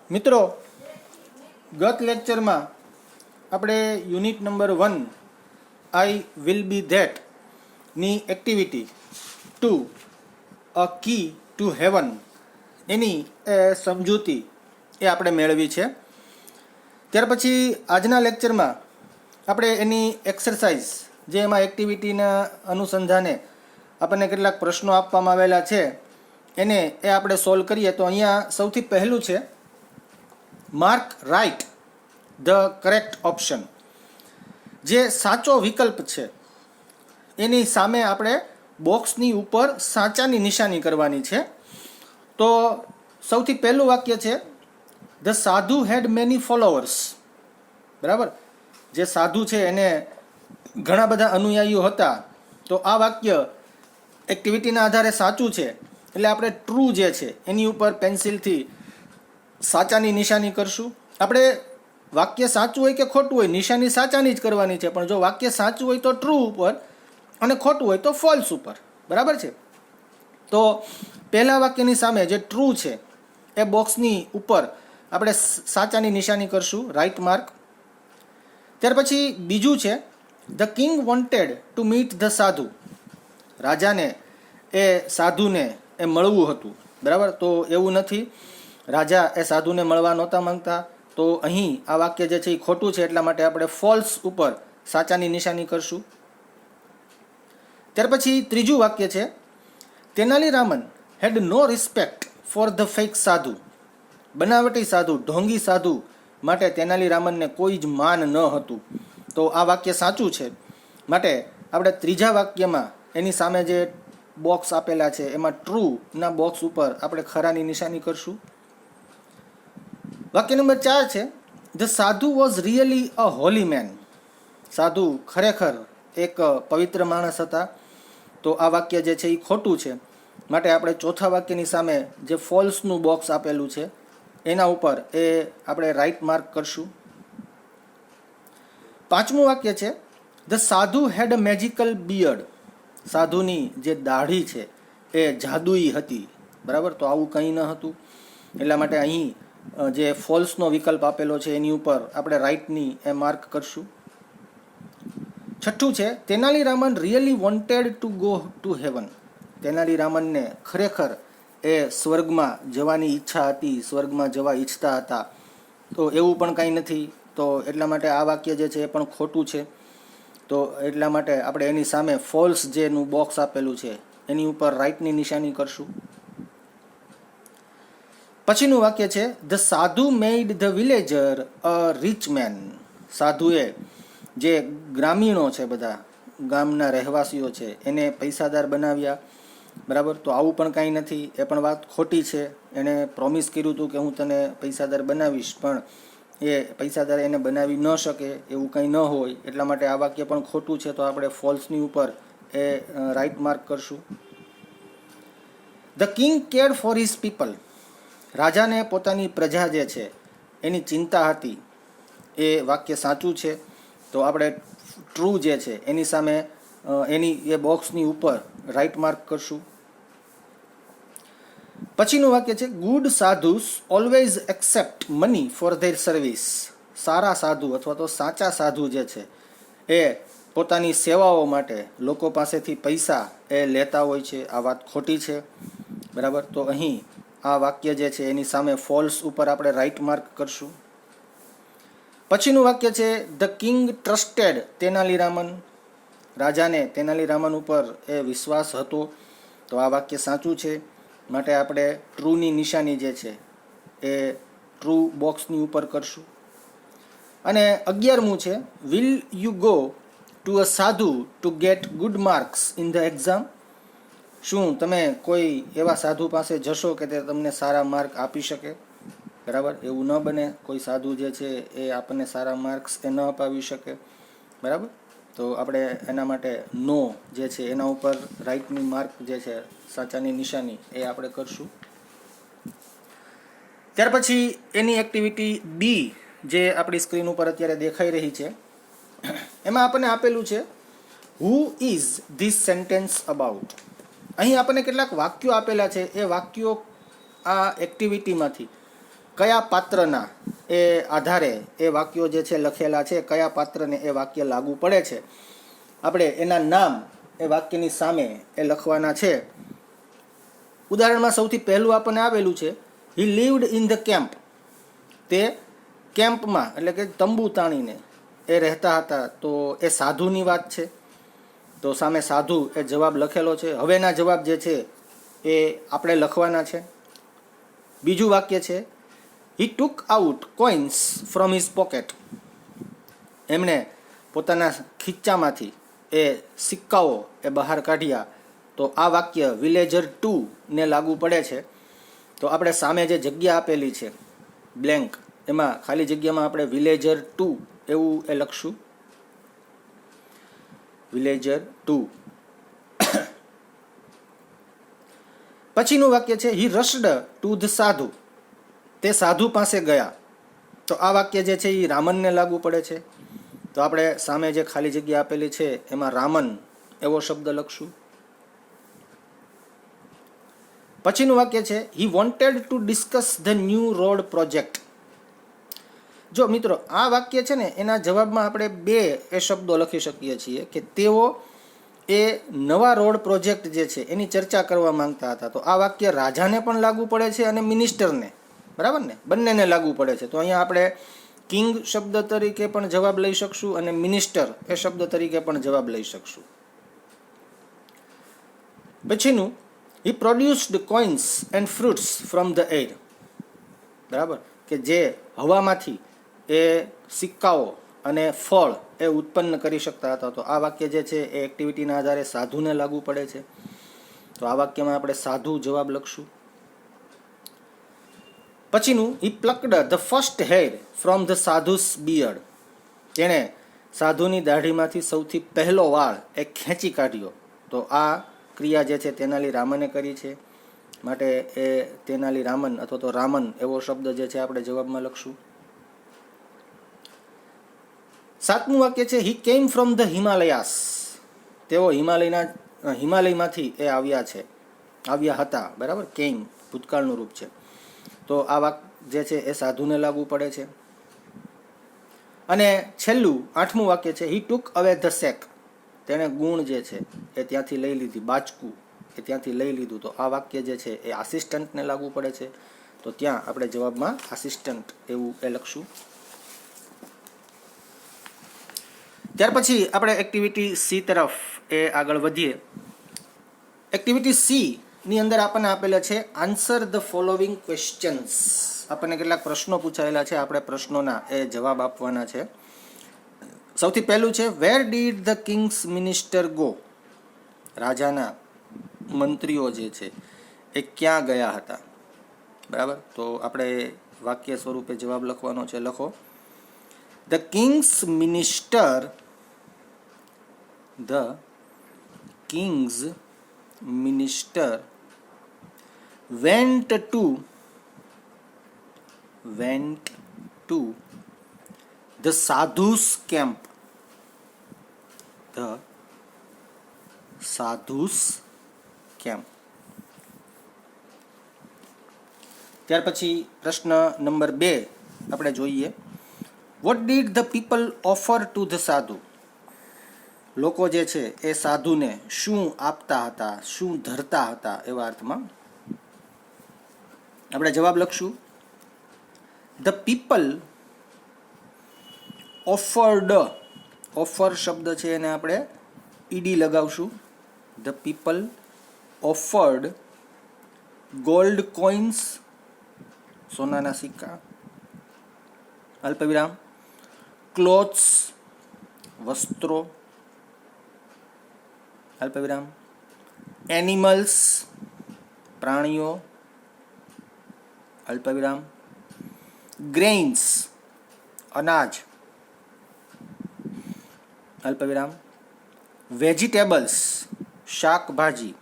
મિત્રો, ગત લેક્ચરમાં આપણે unit number 1 I will be that ની activity 2 a key to heaven એની સમજૂતી એ આપણે મેળવી છે. ત્યાર પછી આજના લેક્ચરમાં આપણે એની એક્સરસાઇઝ જે એમાં એક્ટિવિટીના અનુસંધાને આપણને કેટલાક પ્રશ્નો આપવામાં આવેલા છે એને આપણે સોલ્વ કરીએ. તો અહીંયા સૌથી પહેલું છે mark write the correct option. જે સાચો વિકલ્પ છે એની સામે આપણે બોક્સની ઉપર સાચાની નિશાની કરવાની છે. તો સૌથી પહેલું વાક્ય છે ધ સાધુ હેડ મેની ફોલોવર્સ. બરાબર, જે સાધુ છે એને ઘણા બધા અનુયાયીઓ હતા. તો આ વાક્ય એક્ટિવિટીના આધારે સાચું છે એટલે આપણે ટ્રુ જે છે એની ઉપર પેન્સિલથી સાચાની નિશાની કરશું. આપણે વાક્ય સાચું હોય કે ખોટું હોય નિશાની સાચાની જ કરવાની છે, પણ જો વાક્ય સાચું હોય તો ટ્રુ ઉપર અને ખોટું હોય તો ફોલ્સ ઉપર. બરાબર છે. તો પહેલા વાક્યની સામે જે ટ્રુ છે એ બોક્સની ઉપર આપણે સાચાની નિશાની કરશું, રાઈટ માર્ક. ત્યાર પછી બીજું છે the king wanted to meet the સાધુ. રાજાને એ સાધુને એ મળવું હતું. બરાબર, તો એવું નથી, રાજા એ સાધુને મળવા નહોતા માંગતા. તો અહીં આ વાક્ય જે છે એ ખોટું છે, એટલા માટે આપણે ફોલ્સ ઉપર સાચાની નિશાની કરશું. ત્યાર પછી ત્રીજું વાક્ય છે તેનાલી રામન હેડ નો રિસ્પેક્ટ ફોર ધ ફેક સાધુ. બનાવટી સાધુ, ઢોંગી સાધુ માટે તેનાલી રામનને કોઈ જ માન ન હતું. તો આ વાક્ય સાચું છે, માટે આપણે ત્રીજા વાક્યમાં એની સામે જે બોક્સ આપેલા છે એમાં ટ્રુ ના બોક્સ ઉપર આપણે ખરાની નિશાની કરશું. વાક્ય નંબર 4 છે the sadhu was really a holy man. સાધુ ખરેખર એક પવિત્ર માણસ હતા. તો આ વાક્ય જે છે એ ખોટું છે, માટે આપણે ચોથા વાક્યની સામે જે ફોલ્સનું બોક્સ આપેલું છે એના ઉપર એ આપણે રાઈટ માર્ક કરશું. પાંચમું વાક્ય છે ધ સાધુ હેડ અ મેજિકલ બિયર્ડ. સાધુની જે દાઢી છે એ જાદુઈ હતી. બરાબર, તો આવું કંઈ ન હતું, એટલા માટે અહીં જે ફોલ્સનો વિકલ્પ આપેલો છે એની ઉપર આપણે રાઈટની એ માર્ક કરશું. છઠ્ઠું છે Tenali Raman really wanted to go to heaven. Tenali રામનને ખરેખર એ સ્વર્ગમાં જવાની ઈચ્છા હતી, સ્વર્ગમાં જવા ઈચ્છતા હતા. તો એવું પણ કાંઈ નથી, તો એટલા માટે આ વાક્ય જે છે એ પણ ખોટું છે. તો એટલા માટે આપણે એની સામે ફોલ્સ જેનું બોક્સ આપેલું છે એની ઉપર રાઈટની નિશાની કરશું. પછીનું વાક્ય છે the sadhu made the villager a rich man. સાધુએ જે ગ્રામીણો છે, બધા ગામના રહેવાસીઓ છે, એને પૈસાદાર બનાવ્યા. બરાબર, તો આવું પણ કાંઈ નથી, એ પણ વાત ખોટી છે. એણે પ્રોમિસ કર્યું હતું કે હું તને પૈસાદાર બનાવીશ, પણ એ પૈસાદાર એને બનાવી ન શકે, એવું કંઈ ન હોય. એટલા માટે આ વાક્ય પણ ખોટું છે, તો આપણે ફોલ્સની ઉપર એ રાઈટ માર્ક કરશું. The king કેર્ડ for his people. રાજાને પોતાની પ્રજા જે છે એની ચિંતા હતી. એ વાક્ય સાચું છે, તો આપણે ટ્રુ જે છે એની સામે એની એ બોક્સની ઉપર રાઈટ માર્ક કરશું. પછીનું વાક્ય છે good sadhus always accept money for their service. સારા સાધુ અથવા તો સાચા સાધુ જે છે એ પોતાની સેવાઓ માટે લોકો પાસેથી પૈસા એ લેતા હોય છે. આ વાત ખોટી છે. બરાબર, તો અહીં આ વાક્ય જે છે એની સામે ફોલ્સ ઉપર આપણે રાઈટ માર્ક કરશું. પછીનું વાક્ય છે the king trusted Tenali Raman. રાજાને તેનાલી રામન ઉપર એ વિશ્વાસ હતો. તો આ વાક્ય સાચું છે, માટે આપણે ટ્રુની નિશાની જે છે એ ટ્રુ બોક્સની ઉપર કરશું. અને 11મું છે will you go to a sadhu to get good marks in the exam. શું તમે કોઈ એવા સાધુ પાસે જશો કે તે તમને સારા માર્ક આપી શકે? બરાબર, એવું ન બને. કોઈ સાધુ જે છે એ આપણને સારા માર્ક્સ એ ન અપાવી શકે. બરાબર, તો આપણે એના માટે નો જે છે એના ઉપર રાઈટની માર્ક જે છે સાચાની નિશાની એ આપણે કરશું. ત્યાર પછી એની એક્ટિવિટી બી જે આપણી સ્ક્રીન ઉપર અત્યારે દેખાઈ રહી છે એમાં આપણને આપેલું છે who is this sentence about. અહીં આપણને કેટલાક વાક્યો આપેલા છે. એ વાક્યો આ એક્ટિવિટીમાંથી કયા પાત્રના એ આધારે એ વાક્યો જે છે લખેલા છે, કયા પાત્રને એ વાક્ય લાગુ પડે છે, આપણે એના નામ એ વાક્યની સામે એ લખવાના છે. ઉદાહરણમાં સૌથી પહેલું આપણને આવેલું છે, હી લીવડ ઇન ધ કેમ્પ. તે કેમ્પમાં એટલે કે તંબુ તાણીને એ રહેતા હતા. તો એ સાધુની વાત છે, તો સામે સાધુ એ જવાબ લખેલો છે. હવેના જવાબ જે છે એ આપણે લખવાના છે. બીજું વાક્ય છે, he took out coins from his pocket. એમણે પોતાના ખીચામાંથી એ સિક્કાઓ એ બહાર કાઢ્યા. તો આ વાક્ય વિલેજર 2 ને લાગુ પડે છે. તો આપણે સામે જે જગ્યા આપેલી છે બ્લેન્ક, એમાં ખાલી જગ્યામાં આપણે વિલેજર 2 એવું એ લખશું. વિલેજર 2. પછીનું વાક્ય છે, હી રશ્ડ ટુ ધ સાધુ. તે સાધુ પાસે ગયા. તો આ વાક્ય જે છે એ રામનને લાગુ પડે છે. તો આપણે સામે જે ખાલી જગ્યા આપેલી છે એમાં રામન એવો શબ્દ લખશું. પછીનું વાક્ય છે, he wanted to discuss the new road project. જો મિત્રો આ વાક્ય છે ને એના જવાબમાં આપણે 2 એ શબ્દો લખી શકીએ છીએ કે તેઓ એ નવા રોડ પ્રોજેક્ટ જે છે એની ચર્ચા કરવા માંગતા હતા. તો આ વાક્ય રાજાને પણ લાગુ પડે છે અને મિનિસ્ટરને, બરાબર ને, બંનેને લાગુ પડે છે. તો અહીંયા આપણે કિંગ શબ્દ તરીકે પણ જવાબ લઈ શકશું અને મિનિસ્ટર એ શબ્દ તરીકે પણ જવાબ લઈ શકશું. પછીનું, he produced coins and fruits from the air. બરાબર, કે જે હવામાંથી એ સિક્કાઓ અને ફળ એ ઉત્પન્ન કરી શકતા હતા. તો આ વાક્ય જે છે એ એક્ટિવિટીના આધારે સાધુને લાગુ પડે છે. તો આ વાક્યમાં આપણે સાધુ જવાબ લખશું. પછીનું, he plucked the first hair from the sadhu's beard. તેણે સાધુની દાઢીમાંથી સૌથી પહેલો વાળ એ ખેંચી કાઢ્યો. તો આ ક્રિયા જે છે તેનાલી રામને કરી છે, માટે એ તેનાલી રામન અથવા તો રામન એવો શબ્દ જે છે આપણે જવાબમાં લખશું. 7મું વાક્ય છે, હી કેમ ફ્રોમ ધ હિમાલયાસ. તેઓ હિમાલયમાંથી એ આવ્યા હતા. બરાબર, કેમ ભૂતકાળનું રૂપ છે. તો આ વાક્ય જે છે એ સાધુને લાગુ પડે છે. અને છેલ્લું 8મું વાક્ય છે, હી ટુક અવે ધ સેક. તેણે ગુણ જે છે એ ત્યાંથી લઈ લીધી, બાચકું એ ત્યાંથી લઈ લીધું. તો આ વાક્ય જે છે એ આસિસ્ટન્ટને લાગુ પડે છે. તો ત્યાં આપણે જવાબમાં આસિસ્ટન્ટ એવું એ લખશું. ત્યાર પછી આપણે એક્ટિવિટી સી તરફ એ આગળ વધીએ. એક્ટિવિટી સી ની અંદર આપણને આપેલા છે, આન્સર ધ ફોલોવિંગ ક્વેશ્ચન્સ. આપણને કેટલાક પ્રશ્નો પૂછાયેલા છે, આપણે પ્રશ્નોના એ જવાબ આપવાના છે. સૌથી પહેલું છે, where did the king's minister go. રાજાના મંત્રીઓ જે છે એ ક્યાં ગયા હતા. બરાબર, તો આપણે વાક્ય સ્વરૂપે જવાબ લખવાનો છે. લખો, the king's minister went to the sadhu's camp. ત્યાર પછી પ્રશ્ન નંબર 2 આપણે જોઈએ, what did the people offer to the સાધુ. લોકો જે છે એ સાધુને શું આપતા હતા, શું ધરતા હતા, એવા અર્થમાં આપણે જવાબ લખશું. The people offered. ઓફર શબ્દ છે એને આપણે ઈડી લગાવશું. The people offered gold coins, સોનાના સિક્કા, અલ્પવિરામ, ક્લોથ્સ, વસ્ત્રો, અલ્પવિરામ, એનિમલ્સ, પ્રાણીઓ, અલ્પવિરામ, ગ્રેઇન્સ, અનાજ, અલ્પવિરામ, વેજીટેબલ્સ, શાકભાજી,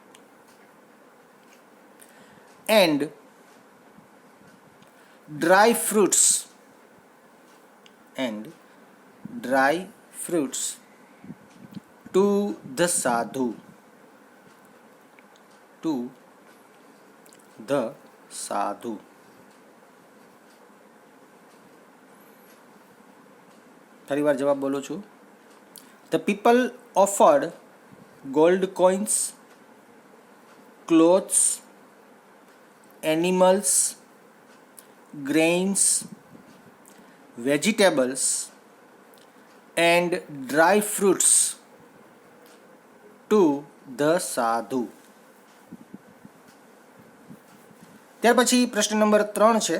and dry fruits to the સાધુ. ફરી વાર જવાબ બોલું છું. The people offered gold coins, clothes, animals, grains, vegetables and dry fruits to the sadhu. ત્યાર પછી પ્રશ્ન નંબર 3 છે,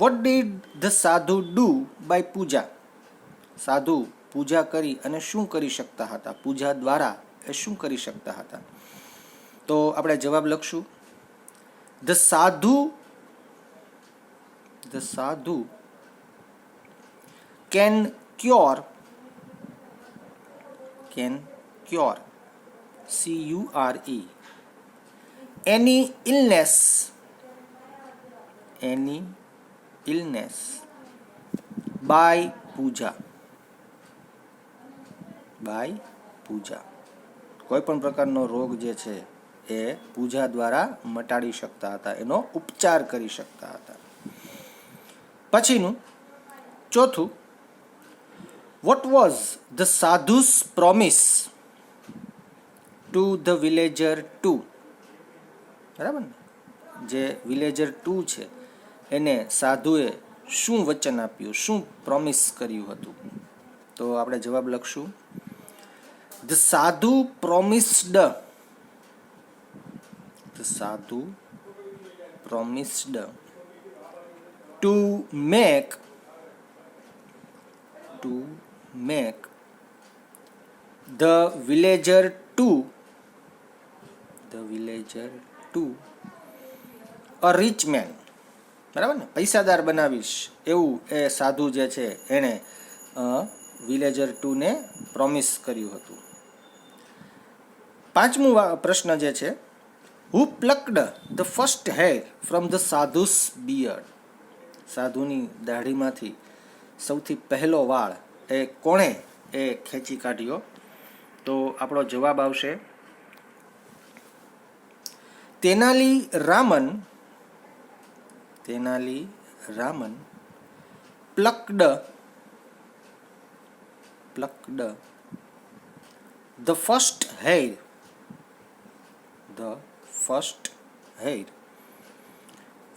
what did the sadhu do by puja? સાધુ પૂજા કરી અને શું કરી શકતા હતા? પૂજા દ્વારા એ શું કરી શકતા હતા? તો આપણે જવાબ લખશું. The sadhu can cure CURE any illness by puja. કોઈ પણ પ્રકારનો રોગ જે છે એ પૂજા દ્વારા મટાડી શકતા હતા, એનો ઉપચાર કરી શકતા હતા. પછીનું ચોથું, what was the sadhu's promise to the villager 2? બરાબર ને, જે વિલેજર 2 છે એને સાધુએ શું વચન આપ્યું, શું પ્રોમિસ કર્યું હતું? તો આપણે જવાબ લખશું. The sadhu promised to make the villager 2 a rich man. બરાબર ને, પૈસાદાર બનાવીશ એવું એ સાધુ જે છે એણે વિલેજર 2 ને પ્રોમિસ કર્યું હતું. પાંચમું પ્રશ્ન જે છે, who plucked the first hair from the sadhu's beard? સાધુની દાઢીમાંથી સૌથી પહેલો વાળ એ કોણે એ ખેંચી કાઢ્યો? તો આપણો જવાબ આવશે Tenali Raman plucked the first hair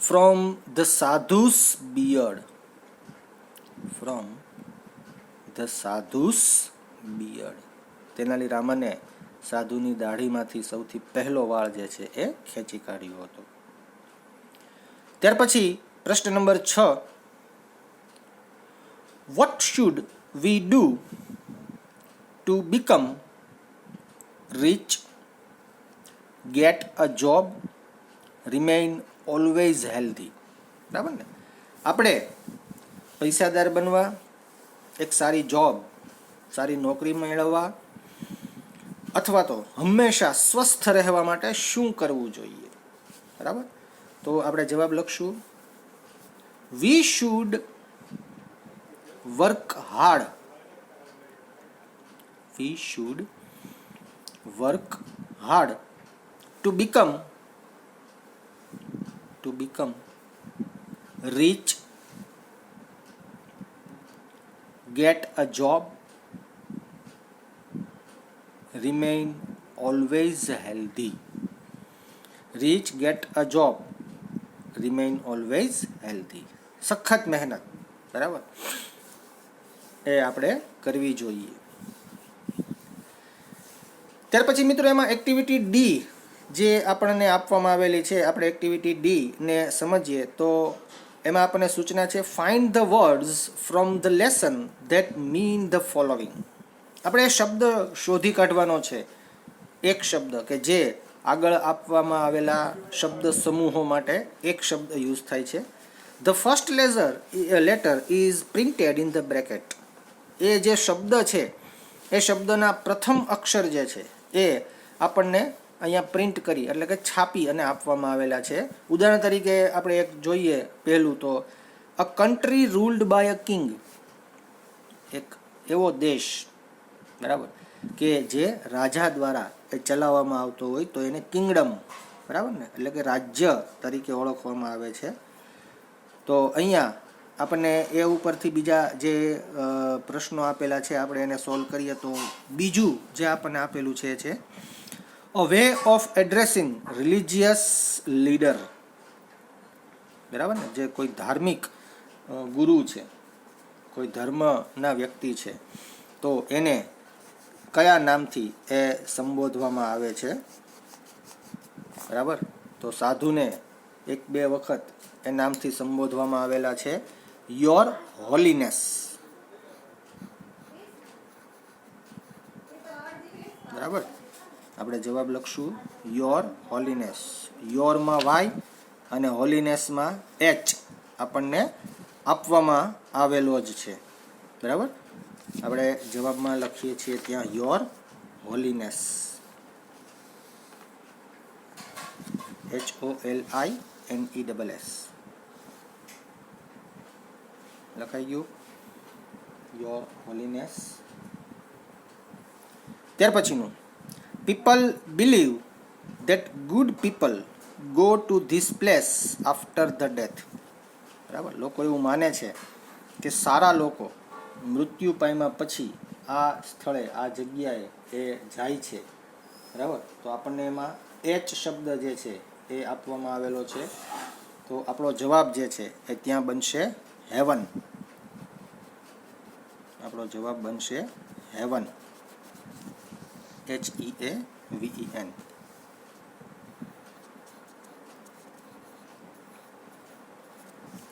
from the sadhu's beard. Tenali રામને સાધુની દાઢીમાંથી સૌથી પહેલો વાળ જે છે એ ખેંચી કાઢ્યો હતો. ત્યાર પછી પ્રશ્ન number 6, what should we do to become rich, get a job, remain always healthy? બરાબર ને, આપણે પૈસાદાર બનવા, એક સારી જોબ, સારી નોકરી મેળવવા અથવા તો હંમેશા સ્વસ્થ રહેવા માટે શું કરવું જોઈએ? બરાબર, તો આપણે જવાબ લખશું. We should work hard to become rich, get a job, remain always healthy. Rich, get a job, remain always healthy. સખત મહેનત, બરાબર, એ આપણે કરવી જોઈએ. ત્યાર પછી મિત્રો એમાં એક્ટિવિટી ડી જે આપણને આપવામાં આવેલી છે, આપણે એક્ટિવિટી ડી ને સમજીએ તો એમાં આપણને સૂચના છે, find the words from the lesson that mean the following. આપણે શબ્દ શોધી કાઢવાનો છે, એક શબ્દ કે જે આગળ આપવામાં આવેલા શબ્દ સમૂહો માટે એક શબ્દ યુઝ થાય છે. The first letter is printed in the bracket. એ જે શબ્દ છે એ શબ્દના પ્રથમ અક્ષર જે છે એ આપણને અહીંયા પ્રિન્ટ કરી એટલે કે છાપી અને આપવામાં આવેલા છે. ઉદાહરણ તરીકે આપણે એક જોઈએ, પહેલું તો a country ruled by a king. એક એવો દેશ, બરાબર, કે જે રાજા દ્વારા એ ચલાવવામાં આવતો હોય તો એને કિંગડમ, બરાબર ને, એટલે કે રાજ્ય તરીકે ઓળખવામાં આવે છે. તો અહીંયા આપણને એ ઉપરથી બીજા જે પ્રશ્નો આપેલા છે આપણે એને સોલ્વ કરીએ તો બીજું જે આપણને આપેલું છે a way of addressing religious leader. બરાબર ને, જે કોઈ ધાર્મિક ગુરુ છે, કોઈ ધર્મના વ્યક્તિ છે, તો એને કયા નામથી એ સંબોધવામાં આવે છે. બરાબર, તો સાધુને 1-2 વખત એ નામથી સંબોધવામાં આવેલા છે યોર હોલીનેસ. બરાબર, આપણે જવાબ લખશું યોર હોલીનેસ. યોરમાં વાય અને હોલીનેસમાં એચ આપણને આપવામાં આવેલો જ છે. બરાબર, આપણે જવાબમાં લખીએ છીએ ત્યાં યોર હોલીનેસ. HOLINESS લખાઈ ગયું, યોર હોલીનેસ. ત્યાર પછીનું, people believe that good people go to this place after the death. બરાબર, લોકો એવું માને છે કે સારા લોકો મૃત્યુ પામ્યા પછી આ સ્થળે, આ જગ્યાએ એ જાય છે. બરાબર, તો આપણને એમાં એચ શબ્દ જે છે એ આપવામાં આવેલો છે. તો આપણો જવાબ જે છે એ ત્યાં બનશે હેવન. આપણો જવાબ બનશે હેવન, HEAVEN.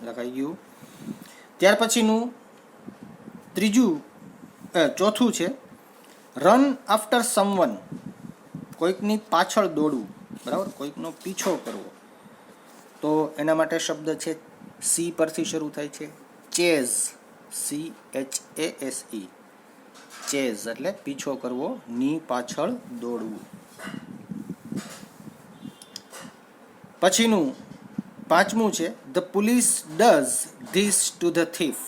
લખાઈ ગયું. ત્યાર પછીનું ચોથું છે રન આફ્ટર સમવન. કોઈકની પાછળ દોડવું. બરાબર, કોઈકનો પીછો કરવો. તો એના માટે શબ્દ છે સી પરથી શરૂ થાય છે, ચેઝ. CHASE, ચેઝ એટલે પીછો કરવો, ની પાછળ દોડવું. પછીનું પાંચમું છે the police does this to the thief.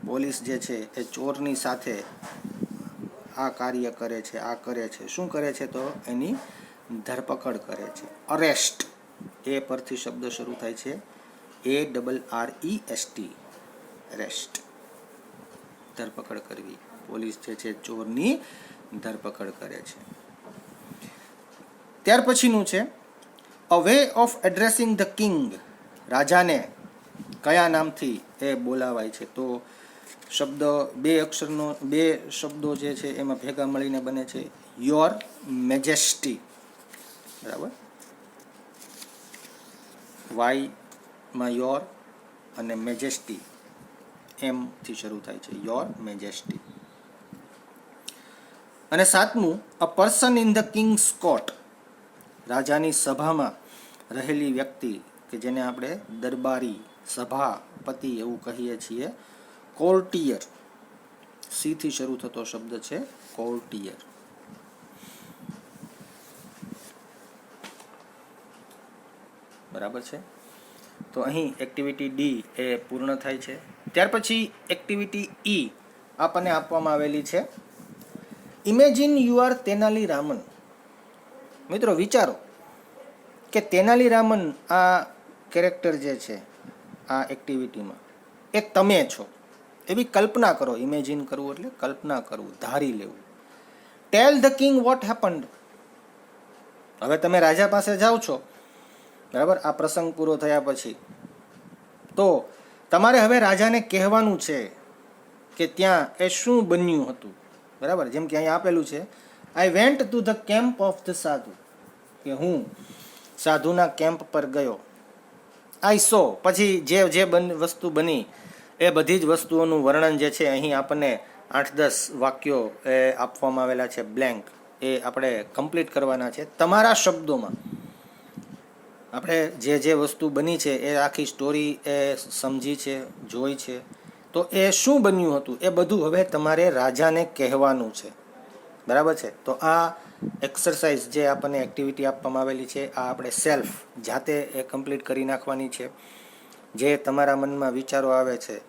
Police જે છે એ ચોરની સાથે આ કાર્ય કરે છે, આ કરે છે. શું કરે છે? તો એની ધરપકડ કરે છે. અરેસ્ટ, એ પરથી શબ્દ શરૂ થાય છે, ARREST, અરેસ્ટ, ધરપકડ કરવી. પોલીસ જે છે ચોરની ધરપકડ કરે છે. ત્યાર પછીનું છે a way of addressing the king. રાજાને કયા નામથી એ બોલાવાય છે? તો શબ્દ 2 શબ્દો જે છે એમાં ભેગા મળીને બને છે યોર મેજેસ્ટી. બરાબર, વાયમાં યોર અને મેજેસ્ટી એમ થી શરૂ થાય છે, યોર મેજેસ્ટી. અને સાતમું a person in the king's court. રાજાની સભામાં રહેલી વ્યક્તિ કે જેને આપણે દરબારી, સભાપતિ એવું કહીએ છીએ, કોર્ટિયર. સી થી શરૂ થતો શબ્દ છે કોર્ટિયર. બરાબર છે, તો અહીં એક્ટિવિટી ડી એ પૂર્ણ થાય છે. ત્યાર પછી એક્ટિવિટી ઈ આપણને આપવામાં આવેલી છે imagine you are Tenali Raman. મિત્રો વિચારો કે તેનાલી રામન આ કેરેક્ટર જે છે આ એક્ટિવિટીમાં એ તમે છો, એવી કલ્પના કરો. ઇમેજિન કરવું એટલે કલ્પના કરવું, ધારી લેવું. ટેલ ધ કિંગ વોટ હેપન્ડ. હવે તમે રાજા પાસે જાઓ છો, બરાબર, આ પ્રસંગ પૂરો થયા પછી, તો તમારે હવે રાજાને કહેવાનું છે કે ત્યાં એ શું બન્યું હતું. બરાબર, જેમ કે અહીંયા આપેલું છે I went to the camp of the સાધુ, કે હું સાધુના કેમ્પ પર ગયો. આઈ સો, પછી જે વસ્તુ બની એ બધી જ વસ્તુઓનું વર્ણન જે છે અહીં આપણને 8-10 વાક્યો એ આપવામાં આવેલા છે બ્લેન્ક. એ આપણે કમ્પ્લીટ કરવાના છે તમારા શબ્દોમાં. આપણે જે વસ્તુ બની છે એ આખી સ્ટોરી એ સમજી છે, જોઈ છે, તો એ શું બન્યું હતું એ બધું હવે તમારે રાજાને કહેવાનું છે. બરાબર છે, તો આ એક્સરસાઇઝ જે આપણને એક્ટિવિટી આપવામાં આવેલી છે આ આપણે સેલ્ફ જાતે એ કમ્પ્લીટ કરી નાખવાની છે. જે તમારા મનમાં વિચારો આવે છે,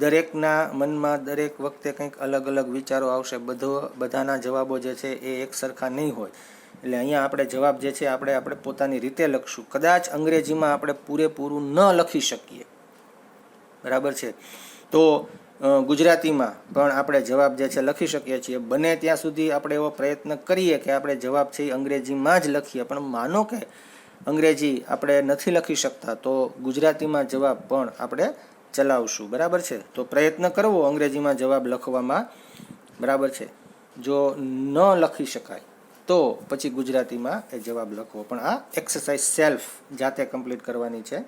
દરેકના મનમાં દરેક વખતે કંઈક અલગ અલગ વિચારો આવશે. બધાના જવાબો જે છે એ એક સરખા નહીં હોય. એટલે અહીંયા આપણે જવાબ જે છે આપણે પોતાની રીતે લખશું. કદાચ અંગ્રેજીમાં આપણે પૂરેપૂરું ન લખી શકીએ. બરાબર છે. તો ગુજરાતીમાં પણ આપણે જવાબ જે છે લખી શકીએ છીએ. બને ત્યાં સુધી આપણે એવો પ્રયત્ન કરીએ કે આપણે જવાબ છે એ અંગ્રેજીમાં જ લખીએ, પણ માનો કે અંગ્રેજી આપણે નથી લખી શકતા તો ગુજરાતીમાં જવાબ પણ આપણે ચલાવશું. બરાબર છે. તો પ્રયત્ન કરવો અંગ્રેજીમાં જવાબ લખવામાં. બરાબર છે. જો ન લખી શકાય તો પછી ગુજરાતીમાં એ જવાબ લખવો. પણ આ એક્સરસાઇઝ સેલ્ફ જાતે કમ્પ્લીટ કરવાની છે.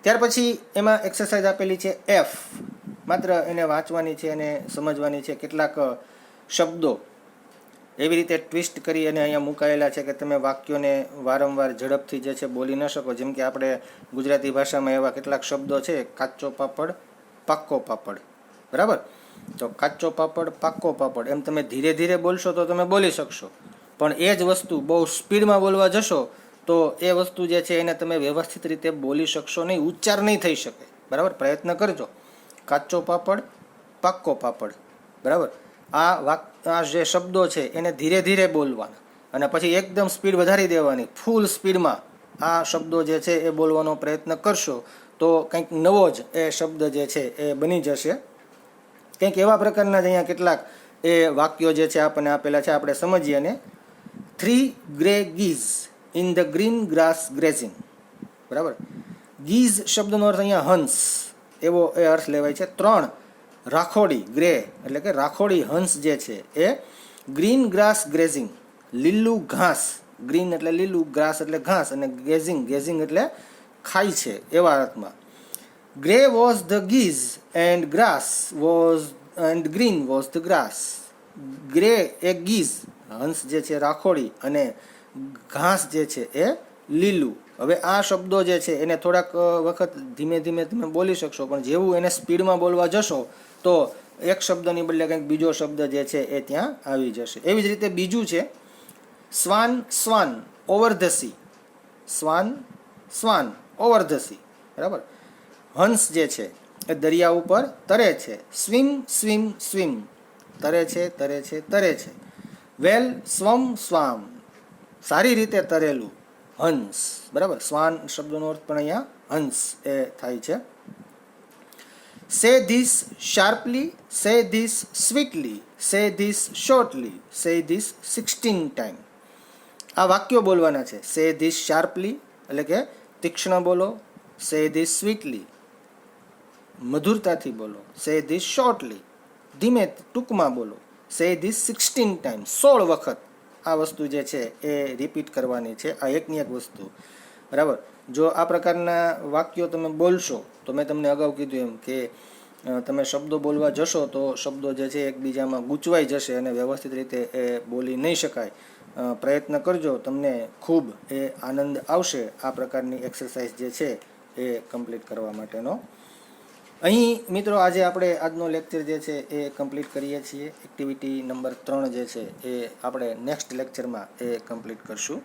ત્યાર પછી એમાં એક્સરસાઇઝ આપેલી છે એફ. માત્ર એને વાંચવાની છે અને સમજવાની છે. કેટલાક શબ્દો એવી રીતે ટ્વિસ્ટ કરી અને અહીંયા મુકાયેલા છે કે તમે વાક્યોને વારંવાર ઝડપથી જે છે બોલી ન શકો. જેમ કે આપણે ગુજરાતી ભાષામાં એવા કેટલાક શબ્દો છે, કાચો પાપડ, પાક્કો પાપડ. બરાબર. તો કાચો પાપડ, પાક્કો પાપડ એમ તમે ધીરે ધીરે બોલશો તો તમે બોલી શકશો, પણ એ જ વસ્તુ બહુ સ્પીડમાં બોલવા જશો તો એ વસ્તુ જે છે એને તમે વ્યવસ્થિત રીતે બોલી શકશો નહીં, ઉચ્ચાર નહીં થઈ શકે. બરાબર. પ્રયત્ન કરજો. કાચો પાપડ, પાક્કો પાપડ. બરાબર. આ જે શબ્દો છે એને ધીરે ધીરે બોલવાના અને પછી એકદમ સ્પીડ વધારી દેવાની. ફૂલ સ્પીડમાં આ શબ્દો જે છે એ બોલવાનો પ્રયત્ન કરશો તો કંઈક નવો જ એ શબ્દ જે છે એ બની જશે. કંઈક એવા પ્રકારના જ અહીંયા કેટલાક એ વાક્યો જે છે આપણને આપેલા છે, આપણે સમજીએ. ને 3 grey geese in the green grass grazing. બરાબર. ગીઝ શબ્દનો અર્થ અહીંયા હંસ એવો એ અર્થ લેવાય છે. 3 રાખોડી, ગ્રે એટલે કે રાખોડી હંસ જે છે એ ગ્રીન ગ્રાસ ગ્રેઝિંગ, લીલું ઘાસ. ગ્રીન એટલે લીલું, ગ્રાસ એટલે ઘાસ, અને ગેઝિંગ, ગેઝિંગ એટલે ખાય છે એવા અર્થમાં. Grey was the geese and grass was and green was the grass. Grey એ ગીઝ હંસ જે છે રાખોડી, અને ઘાસ જે છે એ લીલું. હવે આ શબ્દો જે છે એને થોડાક વખત ધીમે ધીમે તમે બોલી શકશો, પણ જેવું એને સ્પીડમાં બોલવા જશો તો એક શબ્દની બદલે કંઈક બીજો શબ્દ જે છે એ ત્યાં આવી જશે. એવી જ રીતે બીજું છે swan, swan over the sea. Swan, swan over the sea. બરાબર. હંસ જે છે એ દરિયા ઉપર તરે છે. સ્વિમ, સ્વિમ, સ્વિમ તરે છે, તરે છે, તરે છે. વેલ સ્વમ, સ્વામ સારી રીતે તરેલું હંસ. બરાબર. સ્વાન શબ્દનો અર્થ પણ અહીંયા હંસ એ થાય છે. સે ધીસ શાર્પલી, સે ધીસ સ્વીટલી, સે ધીસ શોર્ટલી, સે ધીસ 16 ટાઈમ. આ વાક્યો બોલવાના છે. સે ધીસ શાર્પલી એટલે કે તીક્ષ્ણ બોલો. સે ધીસ સ્વીટલી મધુરતાથી બોલો. સે ધીસ શોર્ટલી ધીમે ટૂંકમાં બોલો. સે ધીસ 16 ટાઈમ 16 વખત આ વસ્તુ જે છે એ રિપીટ કરવાની છે. આ એકની એક વસ્તુ. બરાબર. જો આ પ્રકારના વાક્યો તમે બોલશો તો મેં તમને અગાઉ કીધું એમ કે તમે શબ્દો બોલવા જશો તો શબ્દો જે છે એકબીજામાં ગૂંચવાઈ જશે અને વ્યવસ્થિત રીતે એ બોલી નહીં શકાય. પ્રયત્ન કરજો, તમને ખૂબ એ આનંદ આવશે આ પ્રકારની એક્સરસાઇઝ જે છે એ કમ્પ્લીટ કરવા માટેનો. અહીં મિત્રો આજે આપણે આજનો લેક્ચર જે છે એ કમ્પ્લીટ કરીએ છીએ. એક્ટિવિટી નંબર 3 જે છે એ આપણે નેક્સ્ટ લેક્ચરમાં એ કમ્પ્લીટ કરશું.